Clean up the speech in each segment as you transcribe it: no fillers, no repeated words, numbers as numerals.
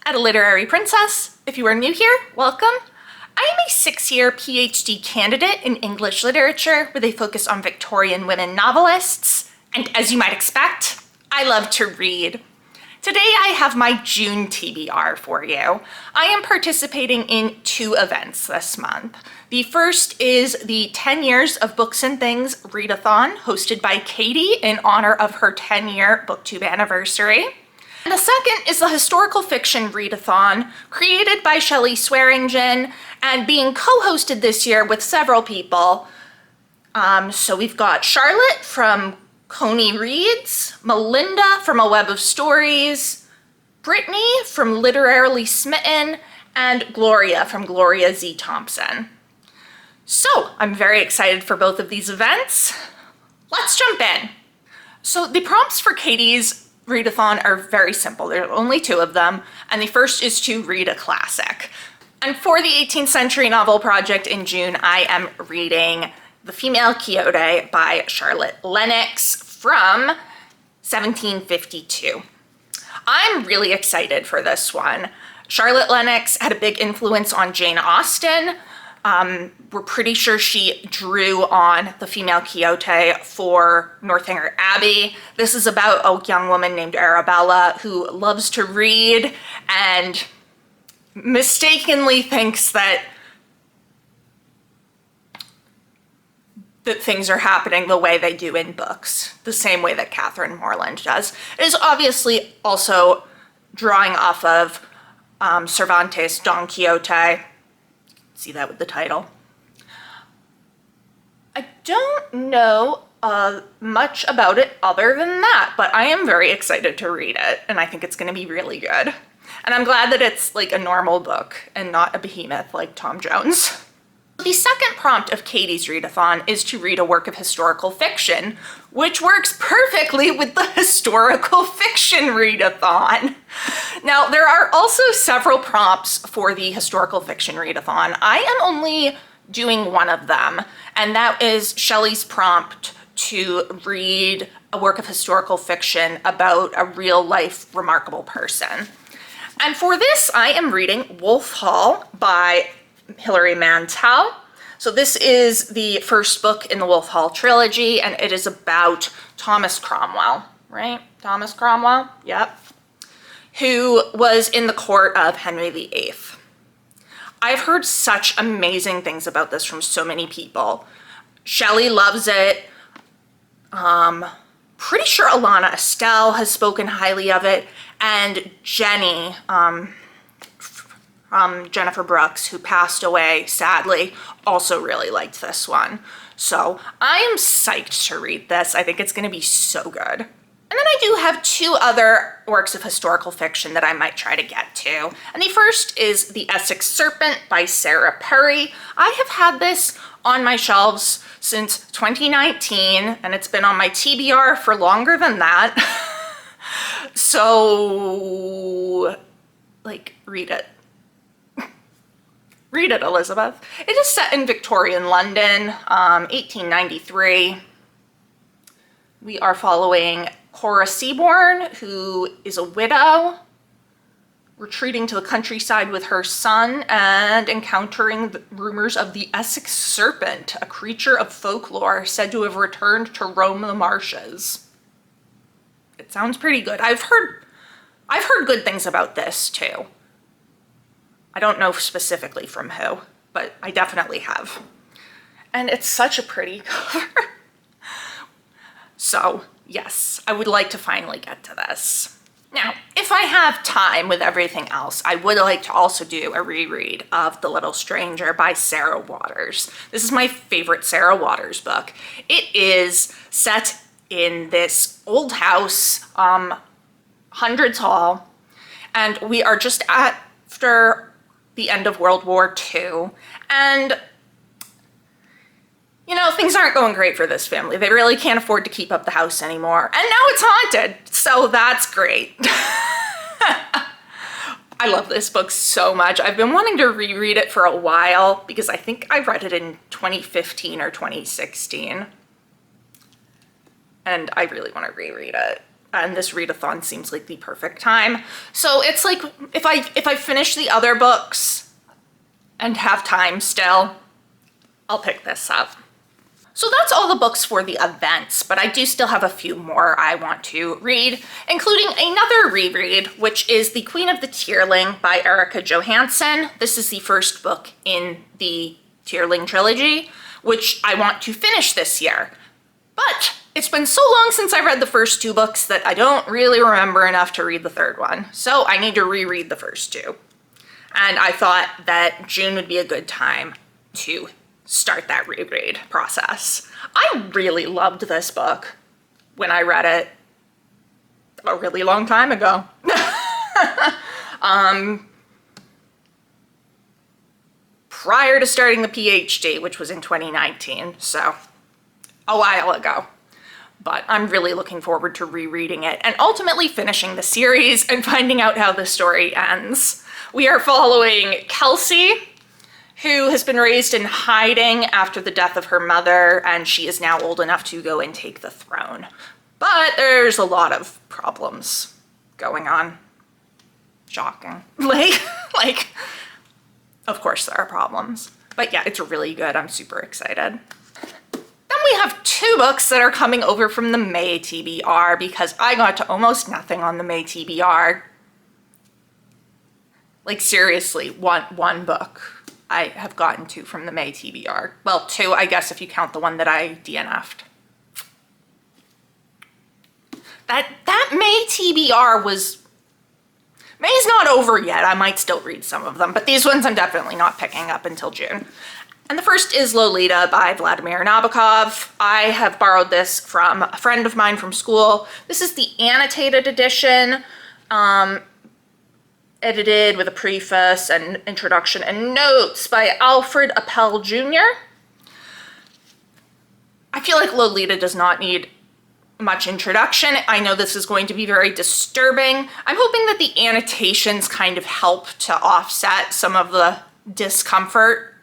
at a Literary Princess. If you are new here, welcome. I am a 6-year PhD candidate in English literature with a focus on Victorian women novelists, and as you might expect, I love to read. Today I have my June TBR for you. I am participating in 2 events this month. The first is the 10 Years of Books and Things readathon hosted by Katie in honor of her 10-year booktube anniversary. And the second is the historical fiction readathon created by Shelley Swearingen and being co-hosted this year with several people. So we've got Charlotte from Coney Reads, Melinda from A Web of Stories, Brittany from Literarily Smitten, and Gloria from Gloria Z. Thompson. So I'm very excited for both of these events. Let's jump in. So the prompts for Katie's readathon are very simple. There are only 2 of them, and the first is to read a classic. And for the 18th century novel project in June, I am reading The Female Quixote by Charlotte Lennox from 1752. I'm really excited for this one. Charlotte Lennox had a big influence on Jane Austen. We're pretty sure she drew on The Female Quixote for Northanger Abbey. This is about a young woman named Arabella who loves to read and mistakenly thinks that things are happening the way they do in books, the same way that Catherine Morland does. It is obviously also drawing off of Cervantes' Don Quixote. See that with the title. I don't know much about it other than that, but I am very excited to read it, and I think it's going to be really good. And I'm glad that it's like a normal book and not a behemoth like Tom Jones. The second prompt of Katie's readathon is to read a work of historical fiction, which works perfectly with the historical fiction readathon. Now, there are also several prompts for the historical fiction readathon. I am only doing one of them, and that is Shelley's prompt to read a work of historical fiction about a real-life remarkable person. And for this, I am reading Wolf Hall by Hilary Mantel. So this is the first book in the Wolf Hall trilogy, and it is about Thomas Cromwell, right? Thomas Cromwell, yep. Who was in the court of Henry VIII. I've heard such amazing things about this from so many people. Shelley loves it. Pretty sure Alana Estelle has spoken highly of it, and Jenny, Jennifer Brooks, who passed away sadly, also really liked this one. So I am psyched to read this. I think it's going to be so good. And then I do have 2 other works of historical fiction that I might try to get to. And the first is The Essex Serpent by Sarah Perry. I have had this on my shelves since 2019, and it's been on my TBR for longer than that. So, like, read it. Read it, Elizabeth. It is set in Victorian London, 1893. We are following Cora Seaborn, who is a widow, retreating to the countryside with her son and encountering the rumors of the Essex Serpent, a creature of folklore said to have returned to roam the marshes. It sounds pretty good. I've heard good things about this too. I don't know specifically from who, but I definitely have. And it's such a pretty cover. So yes, I would like to finally get to this. Now, if I have time with everything else, I would like to also do a reread of The Little Stranger by Sarah Waters. This is my favorite Sarah Waters book. It is set in this old house, Hundreds Hall, and we are just after the end of World War II, and you know, things aren't going great for this family. They really can't afford to keep up the house anymore, and now it's haunted, so that's great. I love this book so much. I've been wanting to reread it for a while because I think I read it in 2015 or 2016, and I really want to reread it. and this readathon seems like the perfect time. So it's like, if I finish the other books and have time still, I'll pick this up. So that's all the books for the events, but I do still have a few more I want to read, including another reread, which is The Queen of the Tearling by Erica Johansson. This is the first book in the Tearling trilogy, which I want to finish this year. But it's been so long since I read the first two books that I don't really remember enough to read the third one. So I need to reread the first two. And I thought that June would be a good time to start that reread process. I really loved this book when I read it a really long time ago. Prior to starting the PhD, which was in 2019, so a while ago. But I'm really looking forward to rereading it and ultimately finishing the series and finding out how the story ends. We are following Kelsey, who has been raised in hiding after the death of her mother, and she is now old enough to go and take the throne. But there's a lot of problems going on. Shocking. Like, of course there are problems. But yeah, it's really good. I'm super excited. Then we have two books that are coming over from the May TBR because I got to almost nothing on the May TBR. Like seriously, one book I have gotten to from the May TBR. Well, two, I guess, if you count the one that I DNF'd. That May TBR was... May's not over yet. I might still read some of them, but these ones I'm definitely not picking up until June. And the first is Lolita by Vladimir Nabokov. I have borrowed this from a friend of mine from school. This is the annotated edition. Edited with a preface and introduction and notes by Alfred Appel Jr. I feel like Lolita does not need much introduction. I know this is going to be very disturbing. I'm hoping that the annotations kind of help to offset some of the discomfort.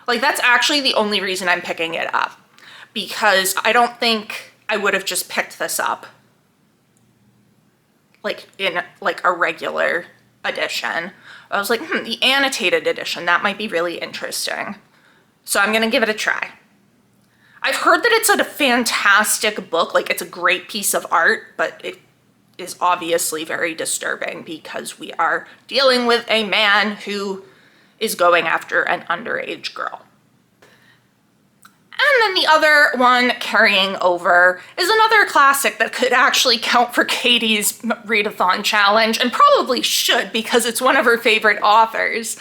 Like, that's actually the only reason I'm picking it up, because I don't think I would have just picked this up like in like a regular edition. I was like, the annotated edition, that might be really interesting. So I'm gonna give it a try. I've heard that it's a fantastic book, like it's a great piece of art, but it is obviously very disturbing because we are dealing with a man who is going after an underage girl. And then the other one carrying over is another classic that could actually count for Katie's readathon challenge, and probably should because it's one of her favorite authors.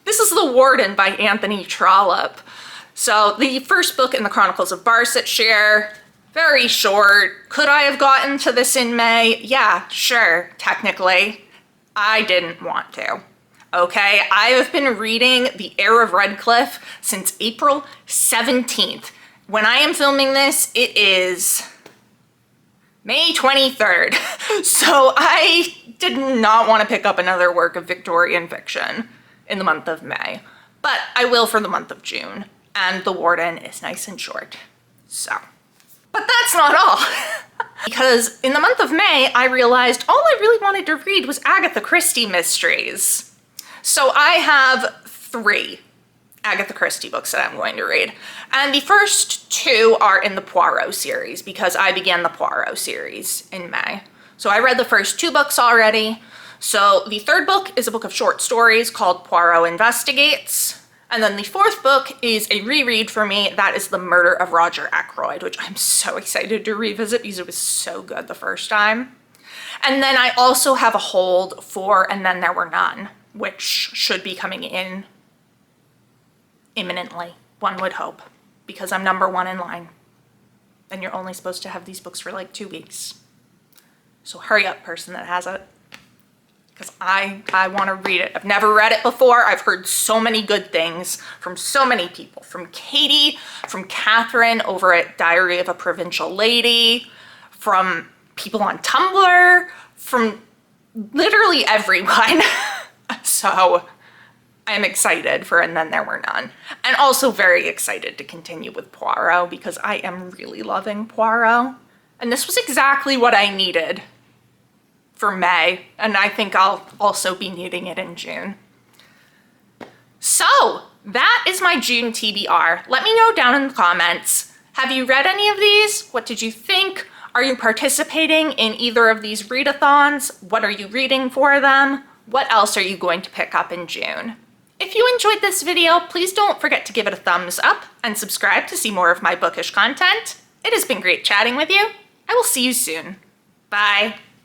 This is The Warden by Anthony Trollope. So the first book in the Chronicles of Barsetshire, very short. Could I have gotten to this in May? Yeah, sure, technically. I didn't want to. Okay, I have been reading The Heir of Redcliffe since April 17th. When I am filming this, it is May 23rd. So I did not want to pick up another work of Victorian fiction in the month of May, but I will for the month of June. And The Warden is nice and short, so. But that's not all. Because in the month of May, I realized all I really wanted to read was Agatha Christie mysteries. So I have 3 Agatha Christie books that I'm going to read. And the first 2 are in the Poirot series because I began the Poirot series in May. So I read the first 2 books already. So the third book is a book of short stories called Poirot Investigates. And then the 4th book is a reread for me. That is The Murder of Roger Ackroyd, which I'm so excited to revisit because it was so good the first time. And then I also have a hold for And Then There Were None, which should be coming in imminently, one would hope, because I'm number 1 in line. And you're only supposed to have these books for like 2 weeks. So hurry up, person that has it, because I want to read it. I've never read it before. I've heard so many good things from so many people, from Katie, from Catherine over at Diary of a Provincial Lady, from people on Tumblr, from literally everyone. So I'm excited for And Then There Were None. And also very excited to continue with Poirot because I am really loving Poirot. And this was exactly what I needed for May, and I think I'll also be needing it in June. So that is my June TBR. Let me know down in the comments. Have you read any of these? What did you think? Are you participating in either of these readathons? What are you reading for them? What else are you going to pick up in June? If you enjoyed this video, please don't forget to give it a thumbs up and subscribe to see more of my bookish content. It has been great chatting with you. I will see you soon. Bye.